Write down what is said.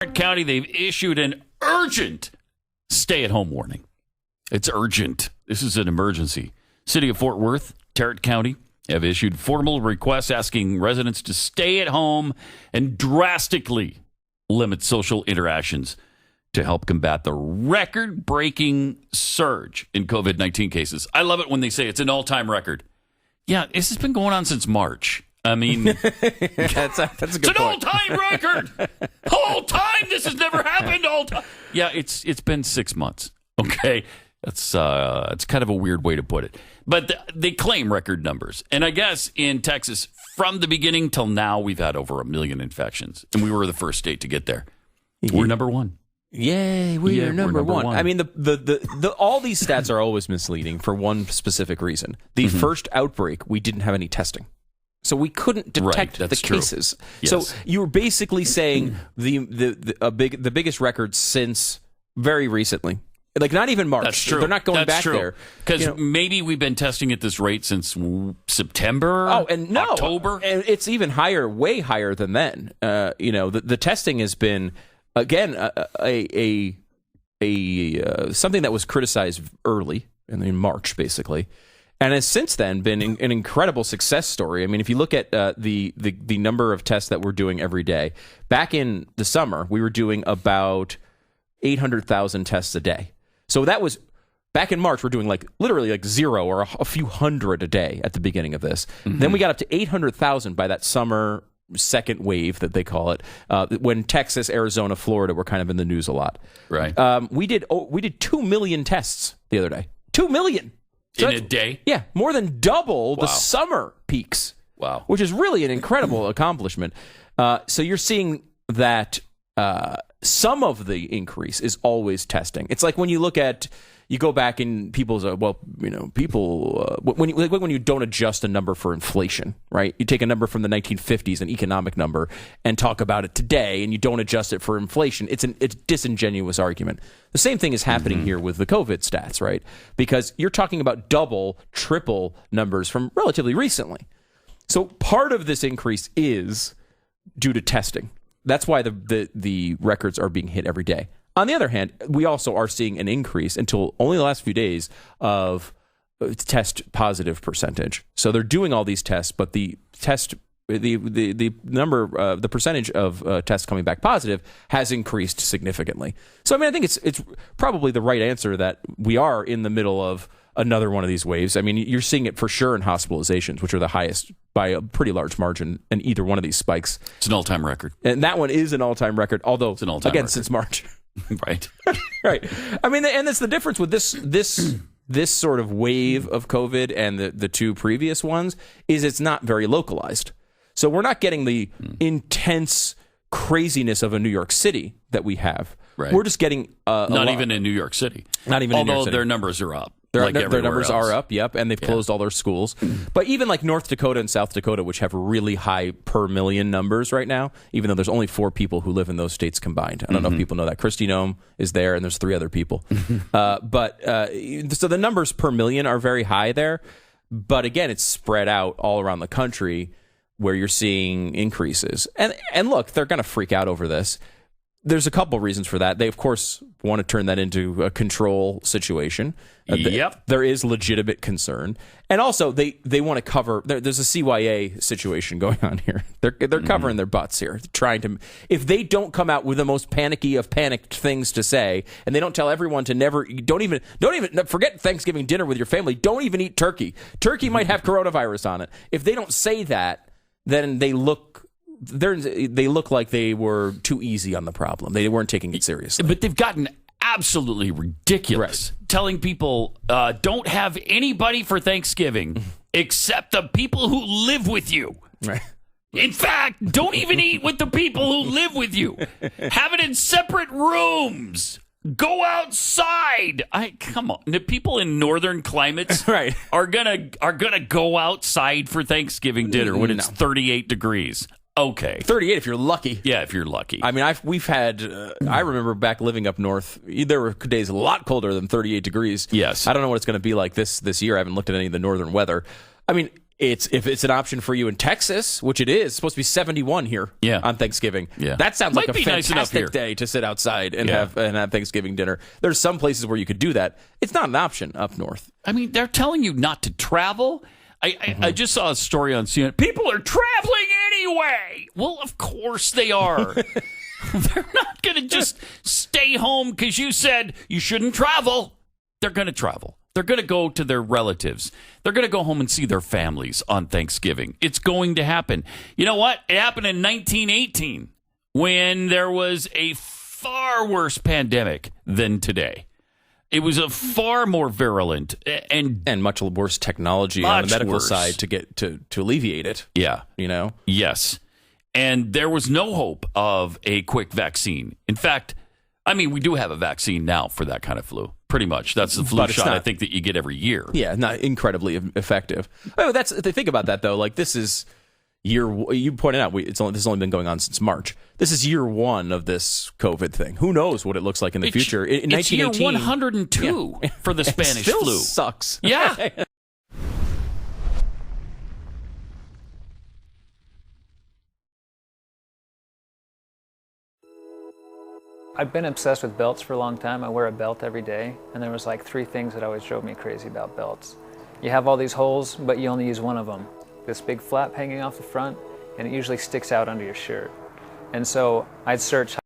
County, they've issued an urgent stay-at-home warning. It's urgent. This is an emergency. City of Fort Worth, Tarrant County have issued formal requests asking residents to stay at home and drastically limit social interactions to help combat the record-breaking surge in COVID-19 cases. I love it when they say it's an all-time record. Yeah, this has been going on since March. I mean, that's a good it's an all-time record. Whole time this has never happened. All time. Yeah, it's been 6 months. Okay, that's kind of a weird way to put it, but they claim record numbers. And I guess in Texas, from the beginning till now, we've had over 1 million infections, and we were the first state to get there. We're number one. Yay, we are number one. I mean, the all these stats are always misleading for one specific reason. The first outbreak, we didn't have any testing. So we couldn't detect the cases. Yes. So you were basically saying the biggest record since very recently. Like not even March. That's true. They're not going That's back true. there. Because maybe we've been testing at this rate since September. Oh, and no, October. And it's even higher, way higher than then. The testing has been again a something that was criticized early in March, basically. And has since then been an incredible success story. I mean, if you look at the number of tests that we're doing every day, back in the summer, we were doing about 800,000 tests a day. So that was back in March, we're doing literally 0 or a few hundred a day at the beginning of this. Mm-hmm. Then we got up to 800,000 by that summer second wave that they call it, when Texas, Arizona, Florida were kind of in the news a lot. Right. We did 2 million tests the other day. 2 million. So in a day? Yeah, more than double the summer peaks. Wow. Which is really an incredible accomplishment. So you're seeing that some of the increase is always testing. It's like when you look at, you go back in people's, when you don't adjust a number for inflation, right? You take a number from the 1950s, an economic number, and talk about it today, and you don't adjust it for inflation. It's a disingenuous argument. The same thing is happening here with the COVID stats, right? Because you're talking about double, triple numbers from relatively recently. So part of this increase is due to testing. That's why the records are being hit every day. On the other hand, we also are seeing an increase until only the last few days of test positive percentage. So they're doing all these tests, but the number, the percentage of tests coming back positive has increased significantly. So I mean, I think it's probably the right answer that we are in the middle of another one of these waves. I mean, you're seeing it for sure in hospitalizations, which are the highest by a pretty large margin in either one of these spikes. It's an all-time record. And that one is an all-time record, although, it's an all-time again, record. since March. Right. Right. I mean, and that's the difference with this sort of wave of COVID and the two previous ones is it's not very localized. So we're not getting the intense craziness of a New York City that we have. Right. We're just getting not even in New York City. Not even in New York Although City. their numbers are up. Their numbers are up, yep, and they've closed all their schools. But even like North Dakota and South Dakota, which have really high per million numbers right now, even though there's only 4 people who live in those states combined. I don't know if people know that. Kristi Noem is there, and there's 3 other people. So the numbers per million are very high there. But again, it's spread out all around the country where you're seeing increases. And look, they're going to freak out over this. There's a couple reasons for that. They, of course, want to turn that into a control situation. Yep. There is legitimate concern. And also, they want to cover... There's a CYA situation going on here. They're covering their butts here, trying to... If they don't come out with the most panicky of panicked things to say, and they don't tell everyone to never... Don't even forget Thanksgiving dinner with your family. Don't even eat turkey. Turkey might have coronavirus on it. If they don't say that, then they look like they were too easy on the problem. They weren't taking it seriously. But they've gotten absolutely ridiculous. Right. Telling people, don't have anybody for Thanksgiving except the people who live with you. Right. In fact, don't even eat with the people who live with you. Have it in separate rooms. Go outside. Come on. The people in northern climates right. are gonna go outside for Thanksgiving dinner when it's 38 degrees. Okay. 38 if you're lucky. Yeah, if you're lucky. I mean, we've had, I remember back living up north, there were days a lot colder than 38 degrees. Yes. I don't know what it's going to be like this year. I haven't looked at any of the northern weather. I mean, if it's an option for you in Texas, which it is, it's supposed to be 71 here on Thanksgiving. Yeah. That sounds Might like a be nice enough fantastic day to sit outside and have Thanksgiving dinner. There's some places where you could do that. It's not an option up north. I mean, they're telling you not to travel. I just saw a story on CNN. People are traveling anyway. Well, of course they are. They're not going to just stay home because you said you shouldn't travel. They're going to travel. They're going to go to their relatives. They're going to go home and see their families on Thanksgiving. It's going to happen. You know what? It happened in 1918 when there was a far worse pandemic than today. It was a far more virulent and much worse technology on the medical side to get to alleviate it. Yeah. You know? Yes. And there was no hope of a quick vaccine. In fact, I mean, we do have a vaccine now for that kind of flu. Pretty much. That's the flu shot, I think, that you get every year. Yeah, not incredibly effective. Oh, think about that, though. Like, this is you pointed out, this has only been going on since March. This is year one of this COVID thing. Who knows what it looks like in the future? In it's 1918, year 102 for the Spanish still flu. Sucks. Yeah. I've been obsessed with belts for a long time. I wear a belt every day, and there was like 3 things that always drove me crazy about belts. You have all these holes, but you only use one of them. This big flap hanging off the front, and it usually sticks out under your shirt. And so I'd search